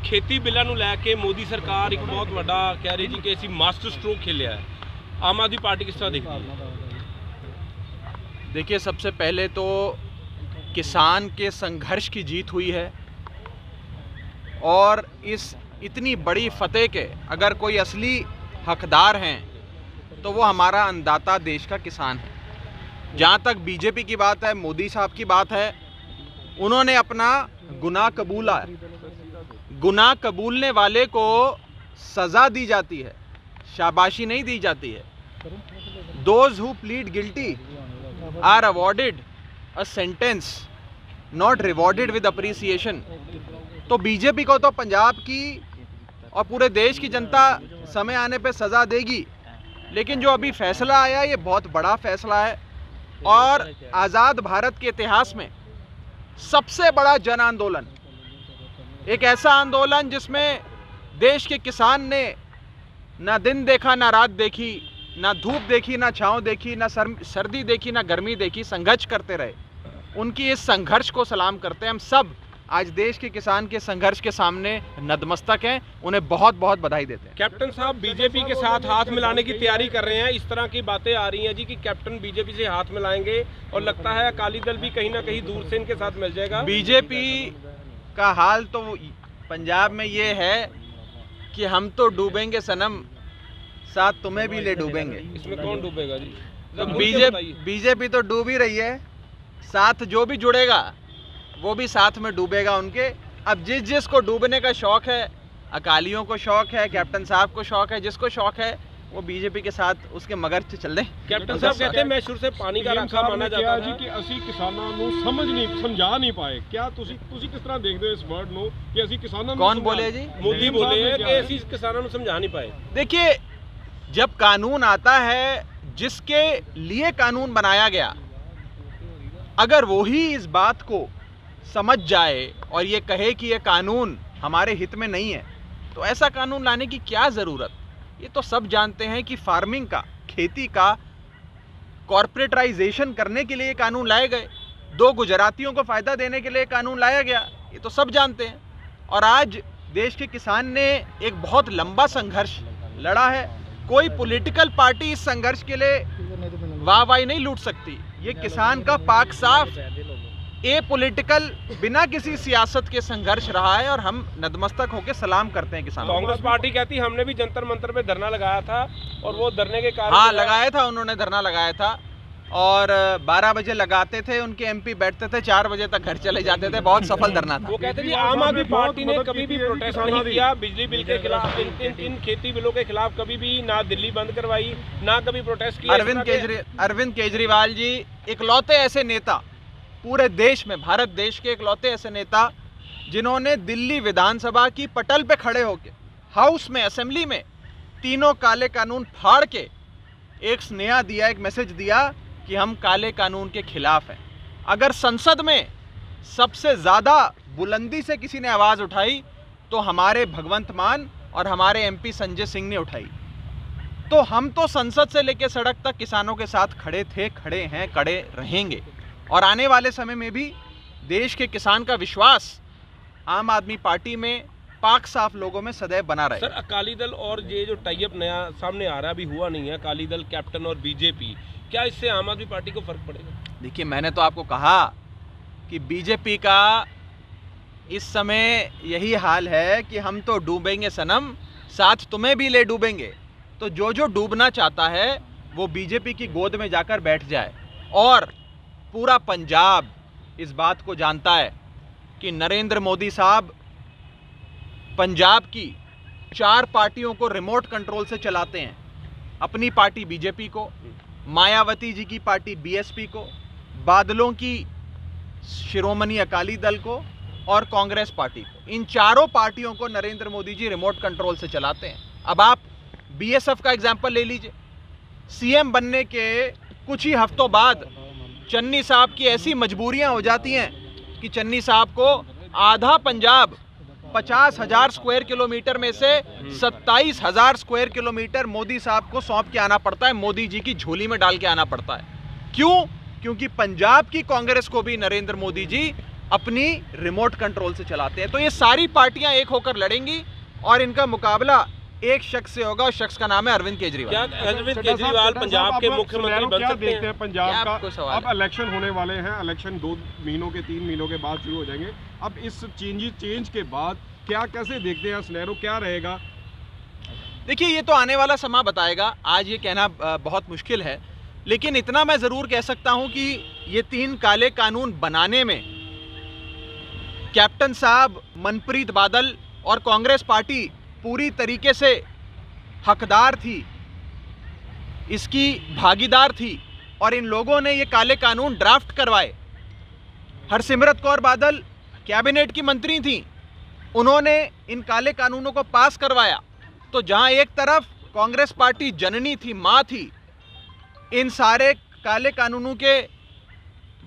खेती बिलों ਨੂੰ ਲੈ ਕੇ ਮੋਦੀ ਸਰਕਾਰ ਇੱਕ ਬਹੁਤ ਵੱਡਾ ਕਹਿ ਰਹੀ ਜੀ ਕਿ ਅਸੀਂ ਮਾਸਟਰ ਸਟ੍रोक खेलिया है। आम आदमी पार्टी किस तरह देखती है? देखिए, सबसे पहले तो किसान के संघर्ष की जीत हुई है और इस इतनी बड़ी फतेह के अगर कोई असली हकदार हैं तो वो हमारा अन्नदाता देश का किसान है। जहाँ तक बीजेपी की बात है, मोदी साहब की बात है, उन्होंने अपना गुनाह कबूला है। गुनाह कबूलने वाले को सज़ा दी जाती है, शाबाशी नहीं दी जाती है। Those who plead guilty are awarded a sentence, not rewarded with appreciation। तो बीजेपी को तो पंजाब की और पूरे देश की जनता समय आने पे सज़ा देगी, लेकिन जो अभी फैसला आया ये बहुत बड़ा फैसला है और आज़ाद भारत के इतिहास में सबसे बड़ा जन आंदोलन, एक ऐसा आंदोलन जिसमें देश के किसान ने ना दिन देखा ना रात देखी, ना धूप देखी ना छाँव देखी, ना सर्दी देखी ना गर्मी देखी, संघर्ष करते रहे। उनकी इस संघर्ष को सलाम करते हैं। हम सब आज देश के किसान के संघर्ष के सामने नतमस्तक हैं, उन्हें बहुत बहुत बधाई देते हैं। कैप्टन साहब बीजेपी के साथ हाथ मिलाने की तैयारी कर रहे हैं, इस तरह की बातें आ रही हैं जी कि कैप्टन बीजेपी से हाथ मिलाएंगे और लगता है अकाली दल भी कहीं ना कहीं दूर से इनके साथ मिल जाएगा। बीजेपी का हाल तो पंजाब में ये है कि हम तो डूबेंगे सनम, साथ तुम्हें भी ले डूबेंगे। इसमें कौन डूबेगा जी? बीजेपी तो डूब ही रही है, साथ जो भी जुड़ेगा वो भी साथ में डूबेगा उनके। अब जिस जिसको डूबने का शौक है, अकालियों को शौक है, कैप्टन साहब को शौक है, जिसको शौक है वो बीजेपी के साथ उसके मगर से चल दें। कैप्टन साहब कहते हैं मैं शुरू से पानी का राखा माना जाता जी कि ਅਸੀਂ ਕਿਸਾਨਾਂ ਨੂੰ ਸਮਝਾ ਨਹੀਂ ਪਾਏ। क्या ਤੁਸੀਂ किस तरह देखते हो इस वर्ड ਨੂੰ कि ਅਸੀਂ ਕਿਸਾਨਾਂ ਨੂੰ? कौन बोले जी? मोदी बोले कि ਅਸੀਂ किसानों ਨੂੰ समझा नहीं पाए। देखिए, जब कानून आता है, जिसके लिए कानून बनाया गया, अगर वो ही इस बात को समझ जाए और ये कहे कि ये कानून हमारे हित में नहीं है, तो ऐसा कानून लाने की क्या ज़रूरत? ये तो सब जानते हैं कि फार्मिंग का, खेती का कॉर्पोरेटाइजेशन करने के लिए कानून लाए गए, 2 गुजरातियों को फ़ायदा देने के लिए कानून लाया गया, ये तो सब जानते हैं। और आज देश के किसान ने एक बहुत लंबा संघर्ष लड़ा है। कोई पॉलिटिकल पार्टी इस संघर्ष के लिए वाहवाही नहीं लूट सकती। ये किसान का पाक साफ ए पॉलिटिकल, बिना किसी सियासत के संघर्ष रहा है और हम नतमस्तक होकर सलाम करते हैं किसानों। कांग्रेस पार्टी कहती हमने भी जंतर मंतर पे धरना लगाया था और वो धरने के कारण, हाँ लगाया था, उन्होंने धरना लगाया था और 12 बजे लगाते थे, उनके एमपी बैठते थे, 4 बजे तक घर चले जाते थे। बहुत सफल धरना था। वो कहते थे आम आदमी पार्टी ने कभी भी प्रोटेस्ट नहीं किया बिजली बिल के खिलाफ, इन खेती बिलों के खिलाफ कभी भी ना दिल्ली बंद करवाई, ना कभी प्रोटेस्ट किया। अरविंद केजरीवाल जी इकलौते ऐसे नेता पूरे देश में, भारत देश के इकलौते ऐसे नेता जिन्होंने दिल्ली विधानसभा की पटल पे खड़े होकर, हाउस में, असेंबली में, तीनों काले कानून फाड़ के एक स्नेहा दिया, एक मैसेज दिया कि हम काले कानून के खिलाफ हैं। अगर संसद में सबसे ज़्यादा बुलंदी से किसी ने आवाज़ उठाई तो हमारे भगवंत मान और हमारे एमपी संजय सिंह ने उठाई। तो हम तो संसद से लेकर सड़क तक किसानों के साथ खड़े थे, खड़े हैं, खड़े रहेंगे और आने वाले समय में भी देश के किसान का विश्वास आम आदमी पार्टी में, पाक साफ लोगों में सदैव बना रहे। सर, अकाली दल और ये जो टाई अप नया सामने आ रहा है, अभी हुआ नहीं है, अकाली दल, कैप्टन और बीजेपी, क्या इससे आम आदमी पार्टी को फर्क पड़ेगा? देखिए, मैंने तो आपको कहा कि बीजेपी का इस समय यही हाल है कि हम तो डूबेंगे सनम, साथ तुम्हें भी ले डूबेंगे। तो जो डूबना चाहता है वो बीजेपी की गोद में जाकर बैठ जाए। और पूरा पंजाब इस बात को जानता है कि नरेंद्र मोदी साहब पंजाब की 4 पार्टियों को रिमोट कंट्रोल से चलाते हैं। अपनी पार्टी बीजेपी को, मायावती जी की पार्टी बीएसपी को, बादलों की शिरोमणि अकाली दल को और कांग्रेस पार्टी को। इन चारों पार्टियों को नरेंद्र मोदी जी रिमोट कंट्रोल से चलाते हैं। अब आप बीएसएफ का एग्जाम्पल ले लीजिए। सीएम बनने के कुछ ही हफ्तों बाद चन्नी साहब की ऐसी मजबूरियां हो जाती हैं कि चन्नी साहब को आधा पंजाब 50,000 स्क्वायर किलोमीटर में से 27,000 स्क्वायर किलोमीटर मोदी साहब को सौंप के आना पड़ता है, मोदी जी की झोली में डाल के आना पड़ता है। क्यों? क्योंकि पंजाब की कांग्रेस को भी नरेंद्र मोदी जी अपनी रिमोट कंट्रोल से चलाते हैं। तो ये सारी पार्टियां एक होकर लड़ेंगी और इनका मुकाबला एक शख्स से होगा, उस शख्स का नाम है अरविंद केजरीवाल। क्या अरविंद केजरीवाल पंजाब के मुख्यमंत्री बन सकते हैं? पंजाब आपको का सवाल अब इलेक्शन होने वाले हैं, इलेक्शन 2 महीनों के 3 महीनों के बाद शुरू हो जाएंगे। अब इस चेंज के बाद क्या कैसे देखते हैं सिनेरियो, क्या रहेगा? देखिए, ये तो आने वाला समय बताएगा, आज ये कहना बहुत मुश्किल है, लेकिन इतना मैं ज़रूर कह सकता हूं कि ये 3 काले कानून बनाने में कैप्टन साहब, मनप्रीत बादल और कांग्रेस पार्टी पूरी तरीके से हकदार थी, इसकी भागीदार थी और इन लोगों ने ये काले कानून ड्राफ्ट करवाए। हरसिमरत कौर बादल कैबिनेट की मंत्री थी, उन्होंने इन काले कानूनों को पास करवाया। तो जहां एक तरफ कांग्रेस पार्टी जननी थी, मां थी, इन सारे काले कानूनों के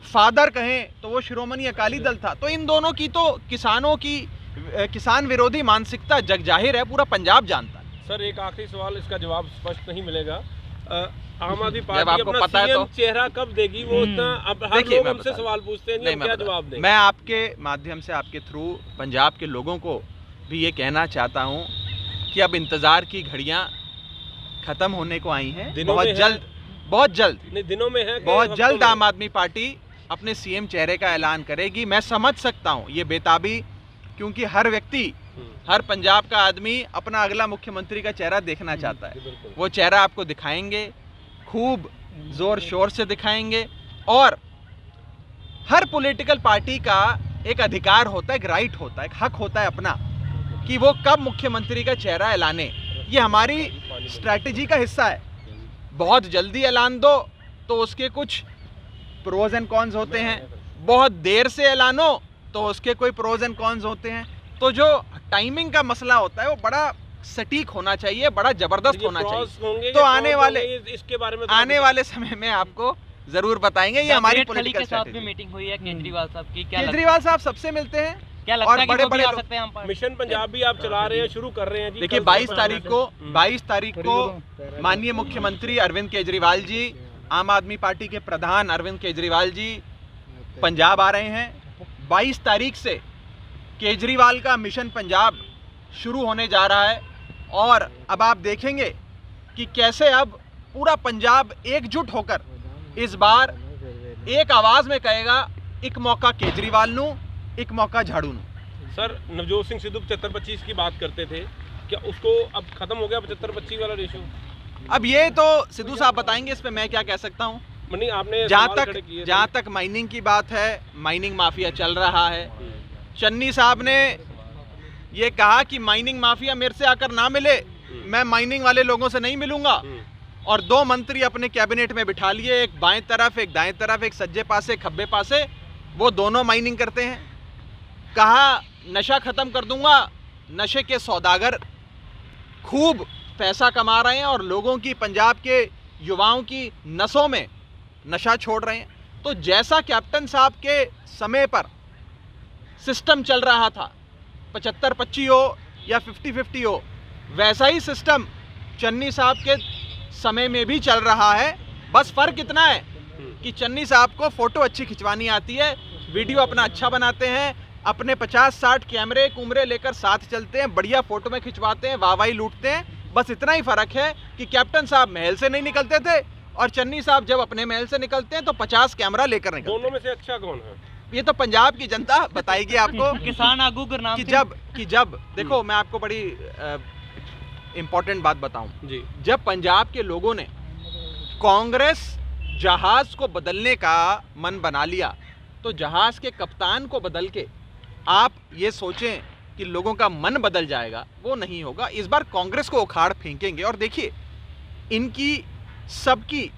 फादर कहें तो वो शिरोमणि अकाली दल था। तो इन दोनों की तो किसान विरोधी मानसिकता जग जाहिर है, पूरा पंजाब जानता है। सर, एक आखिरी सवाल, इसका जवाब स्पष्ट नहीं मिलेगा। आम आदमी जब पार्टी आपको अपना पता है सीएम तो चेहरा कब देगी? वो इतना अब हर देखिए, लोग मैं हमसे बता सवाल पूछते हैं, नहीं, हम क्या जवाब दें? मैं आपके माध्यम से, आपके थ्रू पंजाब के लोगों को भी ये कहना चाहता हूं कि अब इंतजार की घड़ियां खत्म होने को आई हैं। दिनों बहुत में है। जल्द, बहुत जल्द, नहीं, दिनों में है कि बहुत हफ्तों जल्द में? आम आदमी पार्टी अपने सीएम चेहरे का ऐलान करेगी। मैं समझ सकता हूं ये बेताबी, क्योंकि हर व्यक्ति, हर पंजाब का आदमी अपना अगला मुख्यमंत्री का चेहरा देखना चाहता है। बिल्कुल। वो चेहरा आपको दिखाएंगे, खूब जोर शोर से दिखाएंगे। और हर पॉलिटिकल पार्टी का एक अधिकार होता है, एक राइट होता है, एक हक होता है अपना, कि वो कब मुख्यमंत्री का चेहरा ऐलाने। ये हमारी स्ट्रैटेजी का हिस्सा है। बहुत जल्दी ऐलान दो तो उसके कुछ प्रोज एंड कॉन्स होते हैं, बहुत देर से ऐलानो तो उसके कोई प्रोज एंड कॉन्स होते हैं। तो जो टाइमिंग का मसला होता है वो बड़ा सटीक होना चाहिए, बड़ा जबरदस्त होना चाहिए। तो इसके बारे में आने वाले समय में आपको जरूर बताएंगे। ये हमारी पॉलिटिकल के साथ भी स्ट्रैटेजी। मीटिंग हुई है केजरीवाल साहब की, क्या केजरीवाल साहब सबसे मिलते हैं, क्या लगता और है कि बड़े वो भी बड़े आ लोग- सकते हैं हम पर? मिशन पंजाब भी आप चला रहे हैं, शुरू कर रहे हैं जी। देखिए, कल 22 से तारीख को माननीय मुख्यमंत्री अरविंद केजरीवाल जी, आम आदमी पार्टी के प्रधान अरविंद केजरीवाल जी पंजाब आ रहे हैं। 22 तारीख से केजरीवाल का मिशन पंजाब शुरू होने जा रहा है और अब आप देखेंगे कि कैसे अब पूरा पंजाब एकजुट होकर इस बार एक आवाज में कहेगा, एक मौका केजरीवाल नू, एक मौका झाड़ू नू। सर, नवजोत सिंह सिद्धू 75-25 की बात करते थे, क्या उसको अब खत्म हो गया 75-25 वाला रेशियो? अब ये तो सिद्धू साहब बताएंगे, इस पे मैं क्या कह सकता हूँ। मनी आपने जहाँ सवाल खड़े किए थे। जहाँ तक माइनिंग की बात है, माइनिंग माफिया चल रहा है। चन्नी साहब ने ये कहा कि माइनिंग माफिया मेरे से आकर ना मिले, मैं माइनिंग वाले लोगों से नहीं मिलूंगा। और 2 मंत्री अपने कैबिनेट में बिठा लिए, एक बाएं तरफ, एक दाएं तरफ, एक सज्जे पासे, खब्बे पासे, वो दोनों माइनिंग करते हैं। कहा नशा खत्म कर दूंगा, नशे के सौदागर खूब पैसा कमा रहे हैं और लोगों की, पंजाब के युवाओं की नसों में नशा छोड़ रहे हैं। तो जैसा कैप्टन साहब के समय पर सिस्टम चल रहा था, 75-25 हो या 50-50 हो, वैसा ही सिस्टम चन्नी साहब के समय में भी चल रहा है। बस फर्क इतना है कि चन्नी साहब को फोटो अच्छी खिंचवानी आती है, वीडियो अपना अच्छा बनाते हैं, अपने 50-60 कैमरे कुमरे लेकर साथ चलते हैं, बढ़िया फोटो में खिंचवाते हैं, वाहवाही लूटते हैं। बस इतना ही फर्क है कि कैप्टन साहब महल से नहीं निकलते थे और चन्नी साहब जब अपने महल से निकलते हैं तो 50 कैमरा लेकर निकलते हैं। दोनों में से अच्छा कौन है? ये तो पंजाब की जनता बताएगी आपको। किसान आगू गुरनाम कि जब देखो, मैं आपको बड़ी इंपॉर्टेंट बात बताऊं जी। जब पंजाब के लोगों ने कांग्रेस जहाज को बदलने का मन बना लिया, तो जहाज के कप्तान को बदल के आप ये सोचें कि लोगों का मन बदल जाएगा, वो नहीं होगा। इस बार कांग्रेस को उखाड़ फेंकेंगे। और देखिए, इनकी सबकी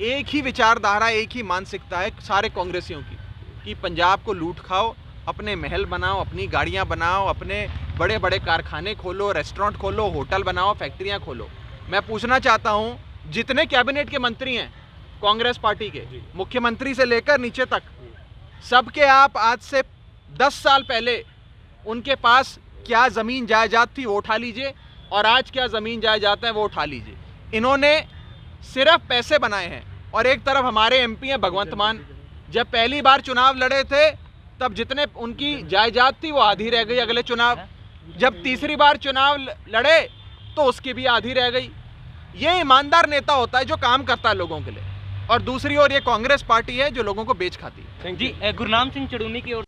एक ही विचारधारा, एक ही मानसिकता है सारे कांग्रेसियों की, कि पंजाब को लूट खाओ, अपने महल बनाओ, अपनी गाड़ियां बनाओ, अपने बड़े बड़े कारखाने खोलो, रेस्टोरेंट खोलो, होटल बनाओ, फैक्ट्रियां खोलो। मैं पूछना चाहता हूं, जितने कैबिनेट के मंत्री हैं कांग्रेस पार्टी के, मुख्यमंत्री से लेकर नीचे तक, सबके आप आज से 10 साल पहले उनके पास क्या ज़मीन जायदाद थी वो उठा लीजिए, और आज क्या ज़मीन जायदाद है वो उठा लीजिए। इन्होंने सिर्फ पैसे बनाए हैं। और एक तरफ हमारे एमपी हैं भगवंत मान, जब पहली बार चुनाव लड़े थे तब जितने उनकी जायदाद थी वो आधी रह गई अगले चुनाव। जब तीसरी बार चुनाव लड़े तो उसकी भी आधी रह गई। ये ईमानदार नेता होता है जो काम करता है लोगों के लिए, और दूसरी ओर ये कांग्रेस पार्टी है जो लोगों को बेच खाती है। जी गुरनाम सिंह चड़ूनी की ओर